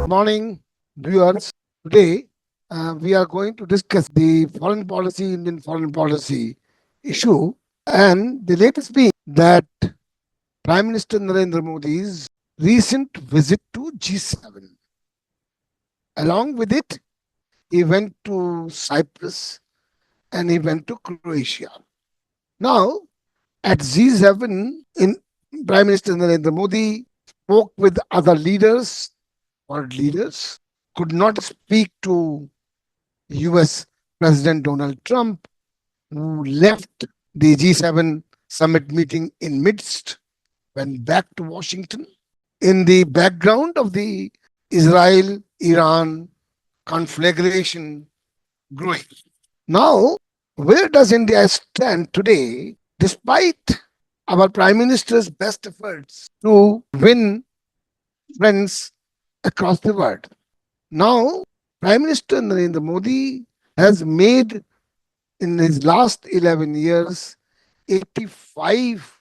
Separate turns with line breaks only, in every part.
Morning, viewers. Today, we are going to discuss the Indian foreign policy issue, and the latest being that Prime Minister Narendra Modi's recent visit to G7. Along with it, he went to Cyprus and he went to Croatia. Now, at G7, in Prime Minister Narendra Modi spoke with other leaders, world leaders, could not speak to US President Donald Trump, who left the G7 summit meeting in midst, went back to Washington. In the background of the Israel Iran conflagration growing. Now, where does India stand today, despite our Prime Minister's best efforts to win friends across the world? Now, Prime Minister Narendra Modi has made in his last 11 years 85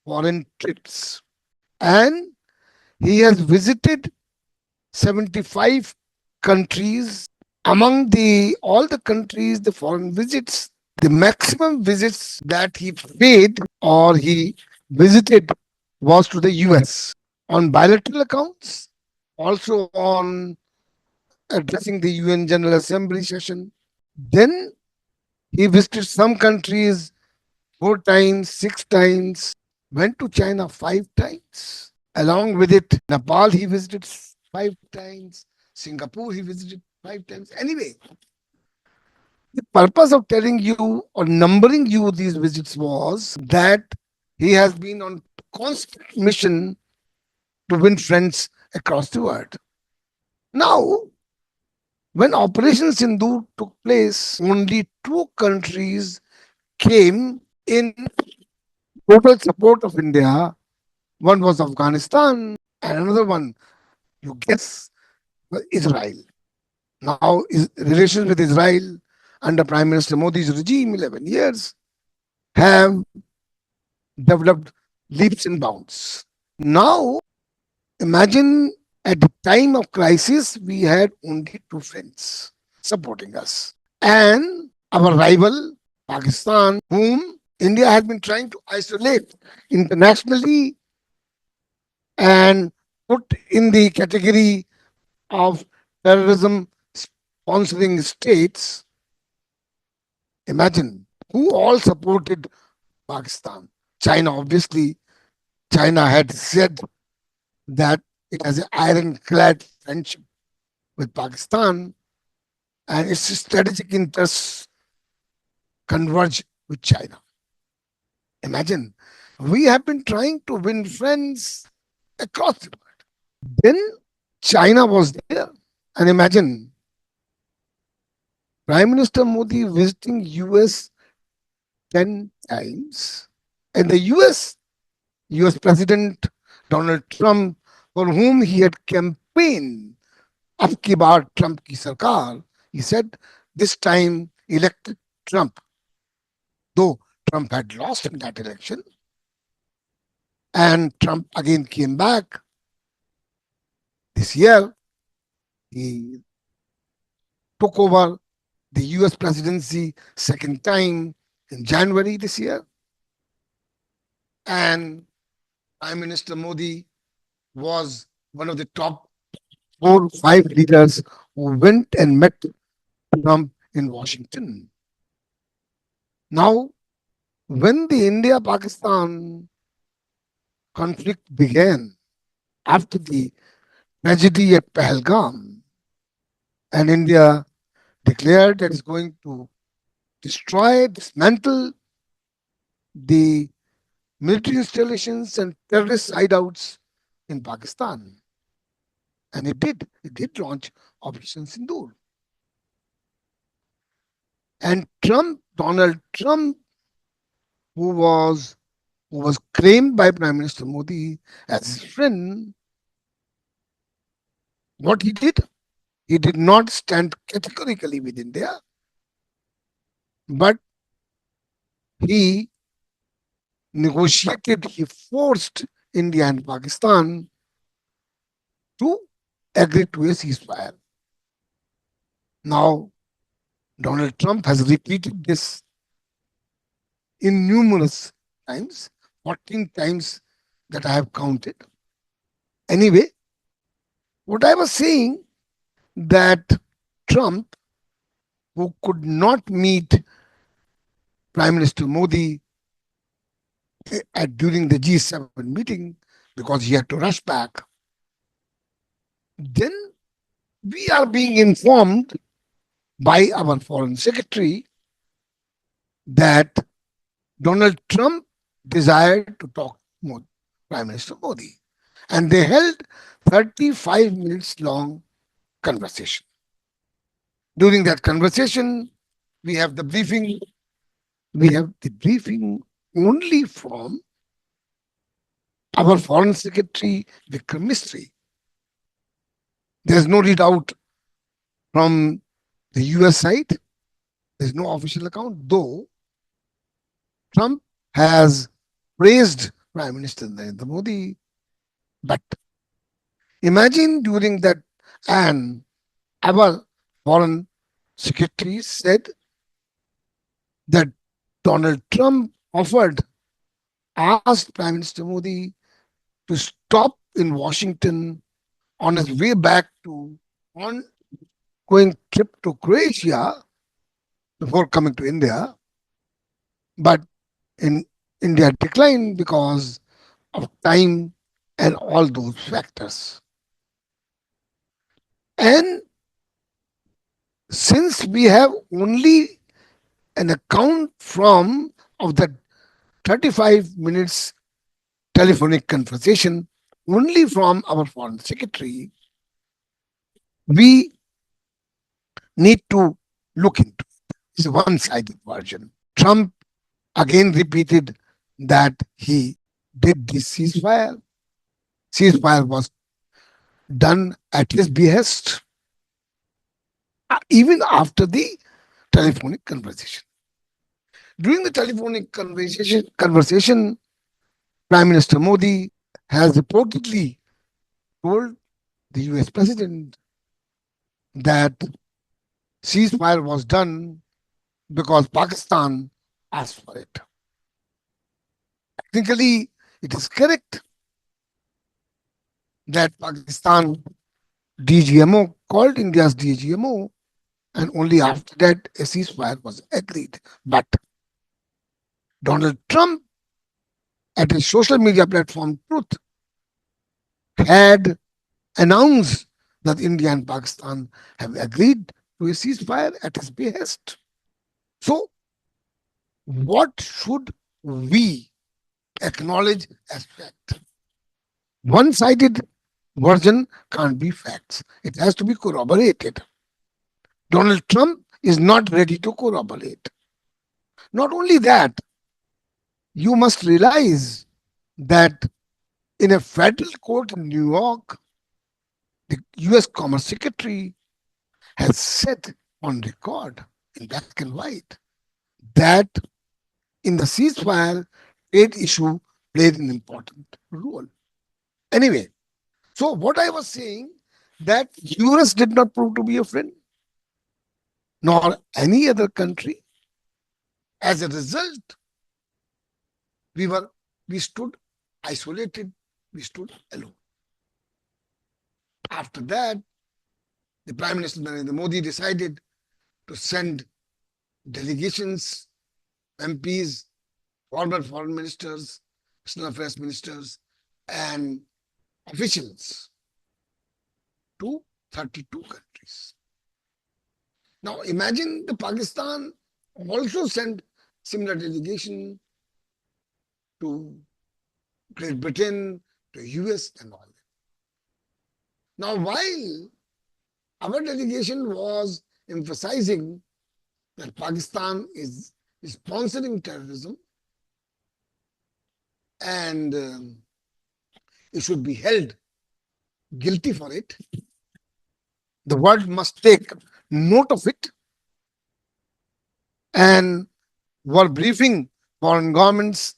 foreign trips, and he has visited 75 countries. Among the all the countries, the foreign visits, the maximum visits that he paid or he visited was to the US on bilateral accounts, also on addressing the UN General Assembly session. Then he visited some countries 4 times, 6 times, went to China 5 times. Along with it, Nepal he visited 5 times, Singapore he visited 5 times. Anyway, the purpose of telling you or numbering you these visits was that he has been on constant mission to win friends across the world. Now, when Operation Sindoor took place, only two countries came in total support of India. One was Afghanistan, and another one, you guess, was Israel. Now, relations with Israel under Prime Minister Modi's regime, 11 years, have developed leaps and bounds. Now, imagine at the time of crisis, we had only two friends supporting us. And our rival, Pakistan, whom India has been trying to isolate internationally and put in the category of terrorism sponsoring states. Imagine who all supported Pakistan. China, obviously, China had said that it has an ironclad friendship with Pakistan and its strategic interests converge with China. Imagine, we have been trying to win friends across the world. Then China was there. And imagine Prime Minister Modi visiting US 10 times. And the US President Donald Trump, for whom he had campaigned, Ab ki baar Trump ki sarkar, he said, this time elect Trump. Though Trump had lost in that election, and Trump again came back this year, he took over the US presidency second time in January this year. And Prime Minister Modi was one of the top 4 or 5 leaders who went and met Trump in Washington. Now, when the India Pakistan conflict began after the tragedy at Pahalgam, and India declared that it's going to destroy, dismantle the military installations and terrorist hideouts in Pakistan. And it did. It did launch Operation Sindoor. And Donald Trump, who was claimed by Prime Minister Modi as his friend, what he did not stand categorically with India, but he negotiated, he forced India and Pakistan to agreed to a ceasefire. Now, Donald Trump has repeated this in numerous times, 14 times that I have counted. Anyway, what I was saying that Trump, who could not meet Prime Minister Modi during the G7 meeting because he had to rush back, then we are being informed by our foreign secretary that Donald Trump desired to talk to Prime Minister Modi. And they held 35 minutes long conversation. During that conversation, we have the briefing. We have the briefing only from our foreign secretary, Vikram Mistry. There's no readout from the US side. There's no official account, though Trump has praised Prime Minister Narendra Modi. But imagine during that, and our foreign secretary said that Donald Trump asked Prime Minister Modi to stop in Washington on his way back to ongoing trip to Croatia before coming to India. But in India declined because of time and all those factors. And since we have only an account from of the 35 minutes telephonic conversation only from our foreign secretary, we need to look into it. It's a one-sided version. Trump again repeated that he did this ceasefire. Ceasefire was done at his behest, even after the telephonic conversation. During the telephonic conversation, Prime Minister Modi has reportedly told the US president that ceasefire was done because Pakistan asked for it. Technically, it is correct that Pakistan DGMO called India's DGMO, and only after that a ceasefire was agreed. But Donald Trump, at his social media platform Truth, had announced that India and Pakistan have agreed to a ceasefire at his behest. So, what should we acknowledge as fact? One sided version can't be facts, it has to be corroborated. Donald Trump is not ready to corroborate. Not only that, you must realize that in a federal court in New York, the US Commerce Secretary has said on record in black and white that in the ceasefire, trade issue played an important role. Anyway, so what I was saying that US did not prove to be a friend, nor any other country. As a result, we were we stood isolated, we stood alone. After that, the Prime Minister Narendra Modi decided to send delegations, MPs, former foreign ministers, external affairs ministers, and officials to 32 countries. Now imagine the Pakistan also sent similar delegation to Great Britain, to US and all that. Now while our delegation was emphasizing that Pakistan is sponsoring terrorism and it should be held guilty for it, the world must take note of it and were briefing foreign governments,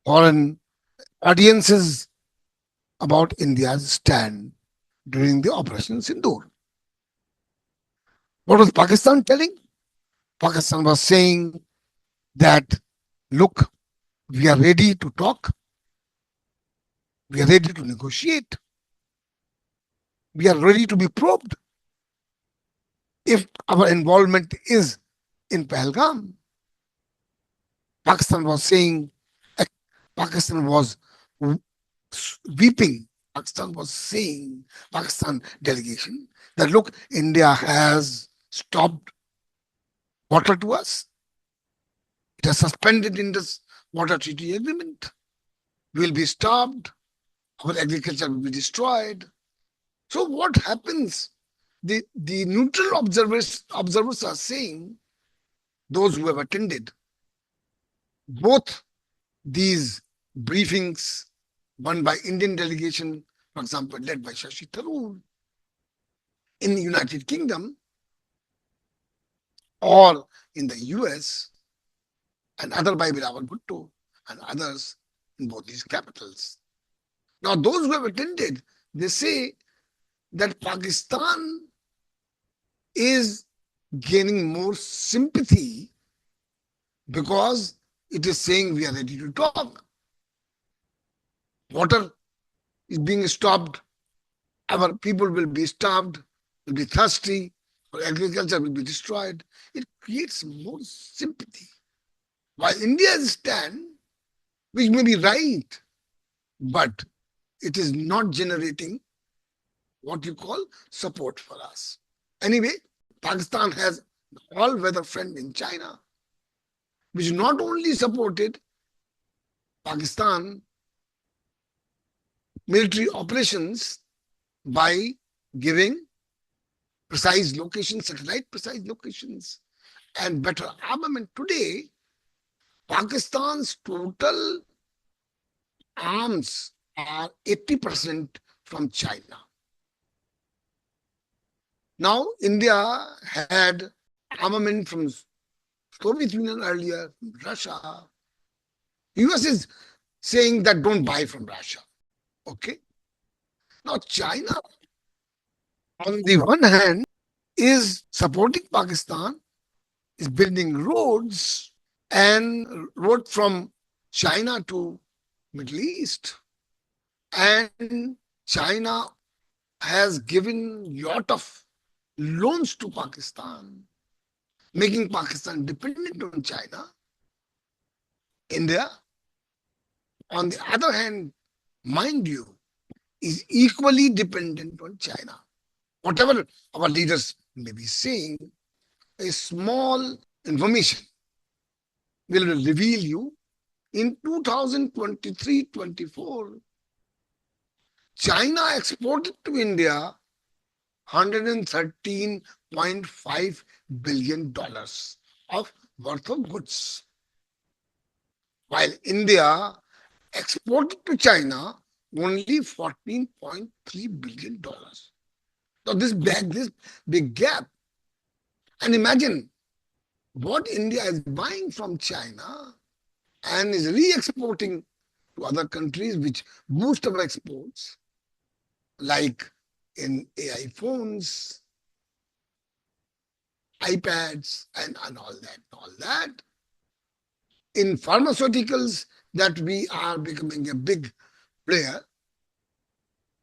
foreign audiences about India's stand. during the Operation Sindoor. What was Pakistan telling? Pakistan was saying that, look, we are ready to talk, we are ready to negotiate, we are ready to be probed if our involvement is in Pahalgam. Pakistan was saying, uh, Pakistan was weeping. Pakistan was saying, Pakistan delegation, that look, India has stopped water to us. It has suspended in this water treaty agreement. We will be stopped. Our agriculture will be destroyed. So what happens? The neutral observers are saying, those who have attended both these briefings, one by Indian delegation, for example, led by Shashi Tharoor in the United Kingdom or in the US, and other by Bilawal Bhutto and others in both these capitals. Now, those who have attended, they say that Pakistan is gaining more sympathy because it is saying we are ready to talk. Water is being stopped. Our people will be starved, will be thirsty, our agriculture will be destroyed. It creates more sympathy. While India's stand, which may be right, but it is not generating what you call support for us. Anyway, Pakistan has an all-weather friend in China, which not only supported Pakistan military operations by giving precise locations, satellite precise locations, and better armament. Today, Pakistan's total arms are 80% from China. Now, India had armament from Soviet Union earlier, from Russia. US is saying that don't buy from Russia. Okay. Now, China, on the one hand, is supporting Pakistan, is building roads and road from China to Middle East. And China has given lot of loans to Pakistan, making Pakistan dependent on China. India, on the other hand, mind you, is equally dependent on China. Whatever our leaders may be saying, a small information will reveal you in 2023-24, China exported to India $113.5 billion of worth of goods, while India exported to China only $14.3 billion. So this big gap. And imagine what India is buying from China and is re-exporting to other countries, which boost our exports, like in AI phones, iPads, and all that. In pharmaceuticals, that we are becoming a big player.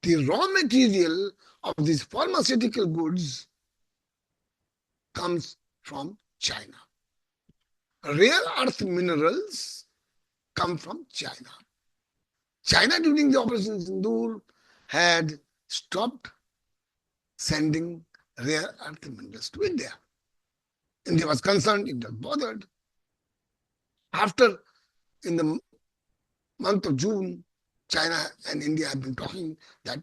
The raw material of these pharmaceutical goods comes from China. Rare earth minerals come from China. China, during the Operation Sindoor, had stopped sending rare earth minerals to India. India was concerned, it was bothered. After, in the month of June, China and India have been talking that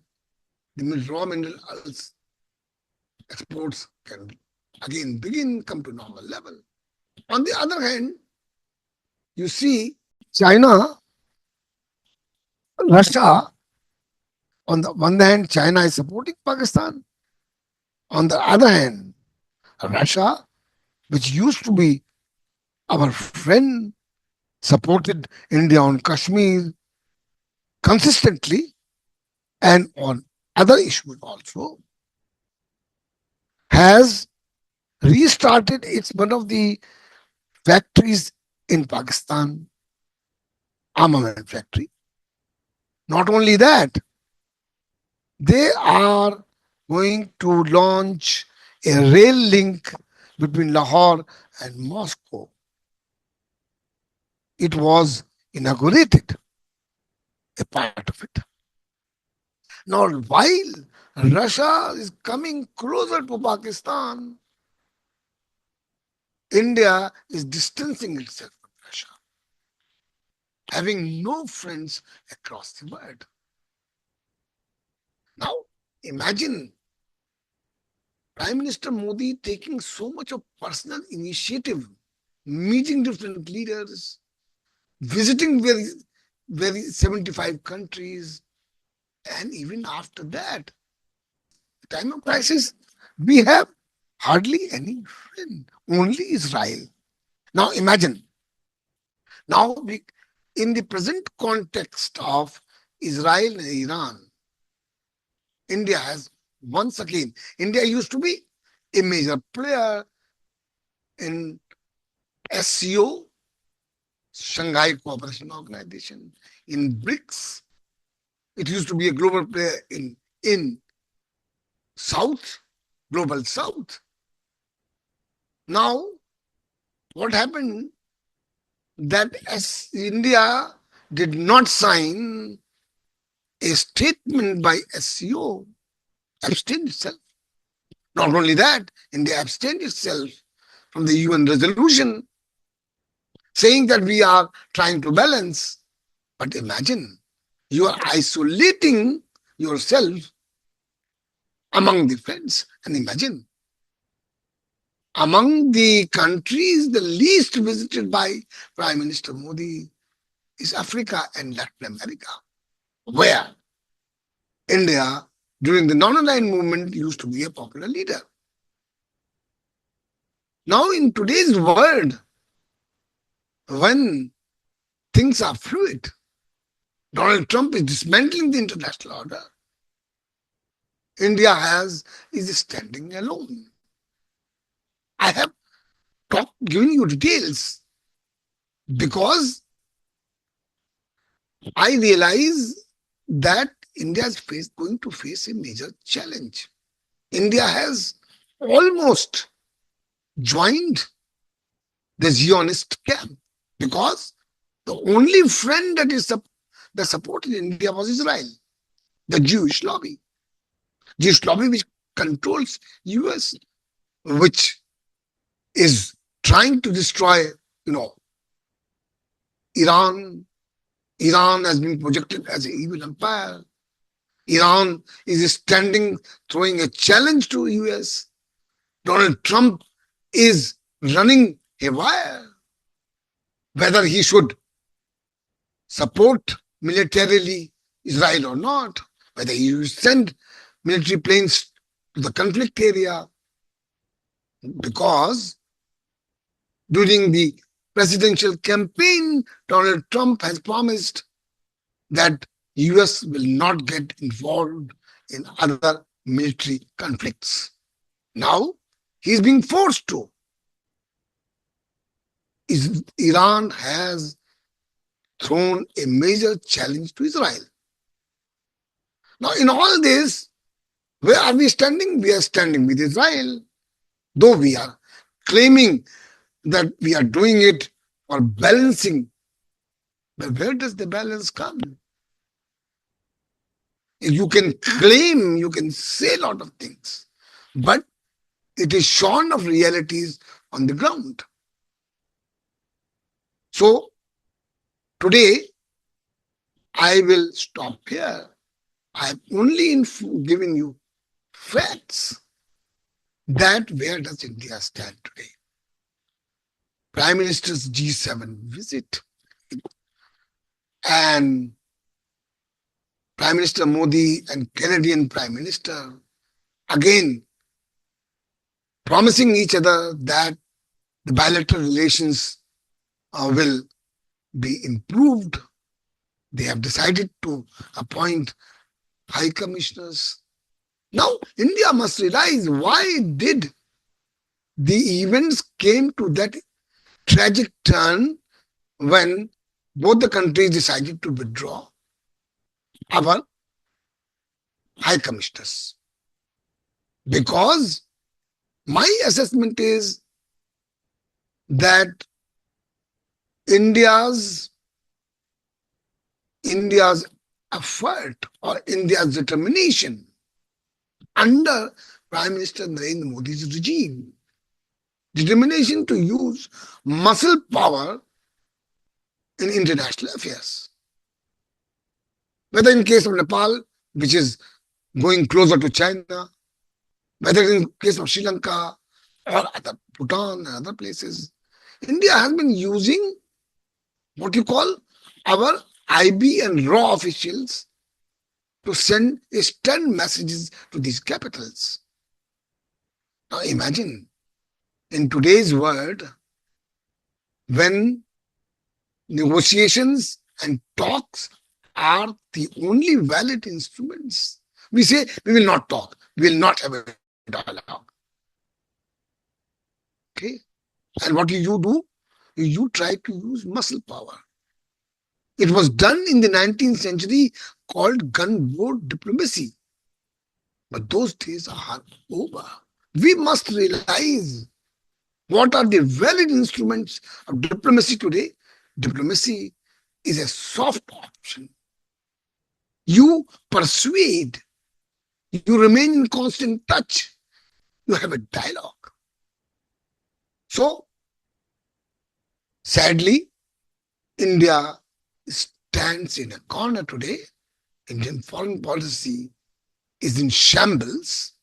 the raw minerals exports can again come to normal level. On the other hand, you see China, Russia, on the one hand, China is supporting Pakistan. On the other hand, Russia, which used to be our friend, supported India on Kashmir consistently, and on other issues also, has restarted its one of the factories in Pakistan, armament factory. Not only that, they are going to launch a rail link between Lahore and Moscow. It was inaugurated, a part of it. Now, while Russia is coming closer to Pakistan, India is distancing itself from Russia, having no friends across the world. Now, imagine Prime Minister Modi taking so much of personal initiative, meeting different leaders, visiting very 75 countries, and even after that, time of crisis, we have hardly any friend, only Israel. Now imagine, now we, in the present context of Israel and Iran, India has once again, India used to be a major player in SCO, Shanghai Cooperation Organization, in BRICS. It used to be a global player in South, Global South. Now, what happened that as India did not sign a statement by SCO, abstained itself. Not only that, India abstained itself from the UN resolution saying that we are trying to balance. But imagine, you are isolating yourself among the friends. And imagine, among the countries the least visited by Prime Minister Modi is Africa and Latin America, where India, during the non-aligned movement, used to be a popular leader. Now, in today's world, when things are fluid, Donald Trump is dismantling the international order. India is standing alone. I have given you details because I realize that India is going to face a major challenge. India has almost joined the Zionist camp because the only friend that supported India was Israel, the Jewish lobby which controls US, which is trying to destroy, you know, Iran. Iran has been projected as an evil empire. Iran is standing, throwing a challenge to US. Donald Trump is running haywire whether he should support militarily Israel or not, whether he should send military planes to the conflict area, because during the presidential campaign, Donald Trump has promised that US will not get involved in other military conflicts. Now, he's being forced to. Iran has thrown a major challenge to Israel. Now, in all this, where are we standing? We are standing with Israel, though we are claiming that we are doing it for balancing. But where does the balance come? You can claim, you can say a lot of things, but it is shorn of realities on the ground. So today, I will stop here. I have only given you facts that where does India stand today. Prime Minister's G7 visit and Prime Minister Modi and Canadian Prime Minister again promising each other that the bilateral relations will be improved. They have decided to appoint high commissioners. Now, India must realize why did the events came to that tragic turn when both the countries decided to withdraw our high commissioners. Because my assessment is that India's India's effort or India's determination under Prime Minister Narendra Modi's regime, determination to use muscle power in international affairs. Whether in case of Nepal, which is going closer to China, whether in case of Sri Lanka or other Bhutan and other places, India has been using what you call our IB and raw officials to send stern messages to these capitals. Now imagine in today's world when negotiations and talks are the only valid instruments. We say we will not talk, we will not have a dialogue. Okay? And what you do? You try to use muscle power. It was done in the 19th century called gunboat diplomacy. But those days are over. We must realize what are the valid instruments of diplomacy today. Diplomacy is a soft option. You persuade, you remain in constant touch, you have a dialogue. So, sadly, India stands in a corner today. Indian foreign policy is in shambles.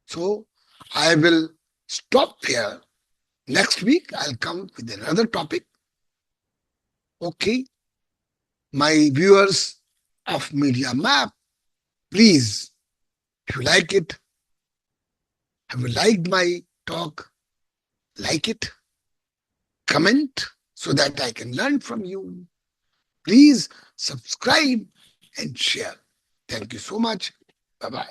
So, I will stop here. Next week, I'll come with another topic. Okay, my viewers of Media Map, please, if you like it, have you liked my talk, like it, comment so that I can learn from you. Please subscribe and share. Thank you so much. Bye bye.